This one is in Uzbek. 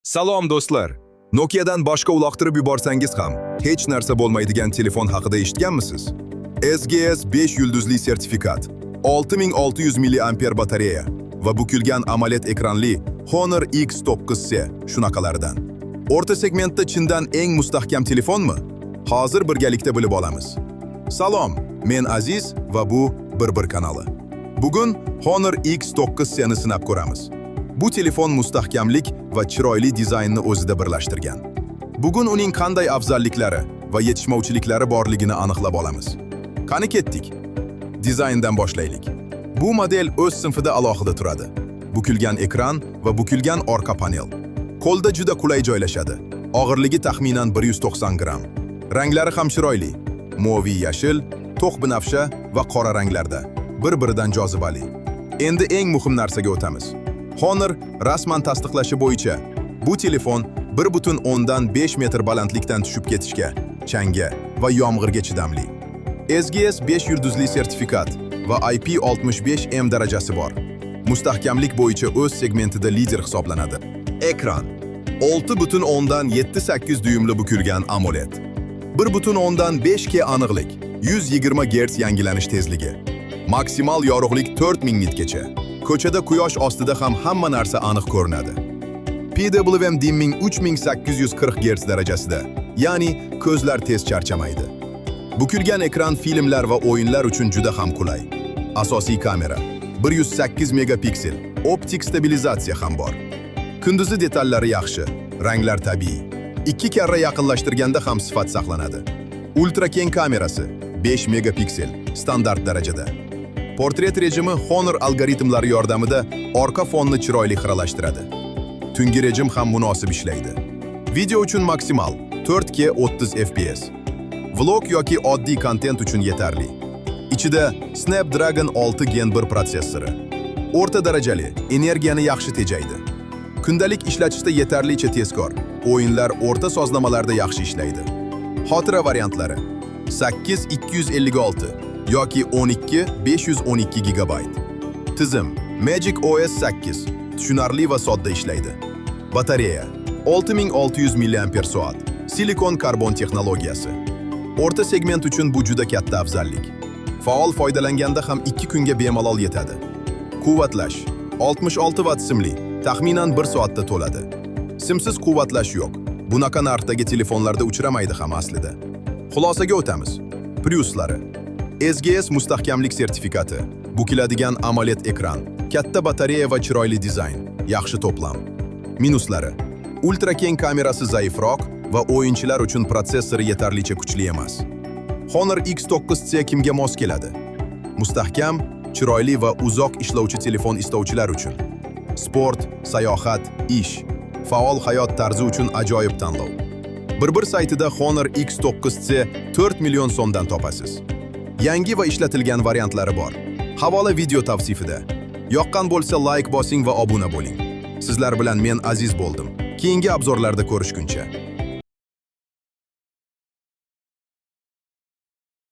Salom do'stlar. Nokia'dan boshqa uloqtirib yuborsangiz ham hech narsa bo'lmaydigan telefon haqida eshitganmisiz? SGS 5 yulduzli sertifikat, 6600 mAh batareya va bukilgan AMOLED ekranli Honor X9C shunaqalardan. O'rta segmentda chindan eng mustahkam telefonmi? Hozir birgalikda bilib olamiz. Salom, men Aziz va bu Bir kanali. Bugun Honor X9C'ni sinab ko'ramiz. Bu telefon mustahkamlik va chiroyli dizaynni o'zida birlashtirgan. Bugun uning qanday afzalliklari va yetishmovchiliklari borligini aniqlab olamiz. Qani ketdik. Dizayndan boshlaylik. Bu model o'z sinfida alohida turadi. Bukilgan ekran va bukilgan orqa panel. Qo'lda juda qulay joylashadi. Og'irligi taxminan 190 gram. Ranglari ham chiroyli. Moviy yashil, to'q binafsha va qora ranglarda. Bir-biridan jozibali. Endi eng muhim narsaga o'tamiz. Honor rasman tasdiqlashi bo'yicha bu telefon 1.5 metr balandlikdan tushib ketishga, changga va yomg'irga chidamli. SGS 5 yulduzli sertifikat va IP65M darajasi bor. Mustahkamlik bo'yicha o'z segmentida lider hisoblanadi. Ekran 6.7 dyumli bukilgan AMOLED. 1.5K aniqlik, 120 Hz yangilanish tezligi. Maksimal yorug'lik 4000 nitgacha. Ko'chada quyosh ostida ham hamma narsa aniq ko'rinadi. PWM dimming 3840 Hz darajasida, ya'ni ko'zlar tez charchamaydi. Bukilgan ekran filmlar va o'yinlar uchun juda ham qulay. Asosiy kamera 108 megapiksel, optik stabilizatsiya ham bor. Kunduzi detallari yaxshi, ranglar tabiiy. 2 karra yaqinlashtirganda ham sifat saqlanadi. Ultra keng kamerasi 5 megapiksel, standart darajada. Portret rejimi Honor algoritmlari yordamida orqa fonni chiroyli xiralashtiradi. Tungi rejim ham munosib ishlaydi. Video uchun maksimal 4K 30 FPS. Vlog yoki oddiy kontent uchun yetarli. Ichida Snapdragon 6 Gen 1 protsessori. O'rta darajali, energiyani yaxshi tejaydi. Kundalik ishlatishda yetarlicha tezkor. O'yinlar o'rta sozlamalarda yaxshi ishlaydi. Xotira variantlari 8256 yoki 12512 GB. Tizim Magic OS 8, tushunarli va sodda ishlaydi. Batareya 6600 mAh, silikon karbon texnologiyasi. O'rta segment uchun bu juda katta afzallik. Faol foydalanganda ham 2 kunga bemalol yetadi. Quvvatlash 66 Watt simli, taxminan 1 soatda to'ladi. Simsiz quvvatlash yo'q. Bunaqa narxdagi telefonlarda uchramaydi ham aslida. Xulosaga o'tamiz. Plyuslari: SGS mustahkamlik sertifikati, bukiladigan AMOLED ekran, katta batareya va chiroyli dizayn, yaxshi to'plam. Minuslari: ultra keng kamerasi zaifroq va o'yinchilar uchun protsessori yetarlicha kuchli emas. Honor X9C kimga mos keladi? Mustahkam, chiroyli va uzoq ishlovchi telefon istovchilar uchun. Sport, sayohat, ish, faol hayot tarzi uchun ajoyib tanlov. Bir saytida Honor X9C 4 million so'mdan topasiz. Yangi va ishlatilgan variantlari bor. Havola video tavsifida. Yoqqan bo'lsa like bosing va obuna bo'ling. Sizlar bilan men Aziz bo'ldim. Keyingi obzorlarda ko'rishguncha.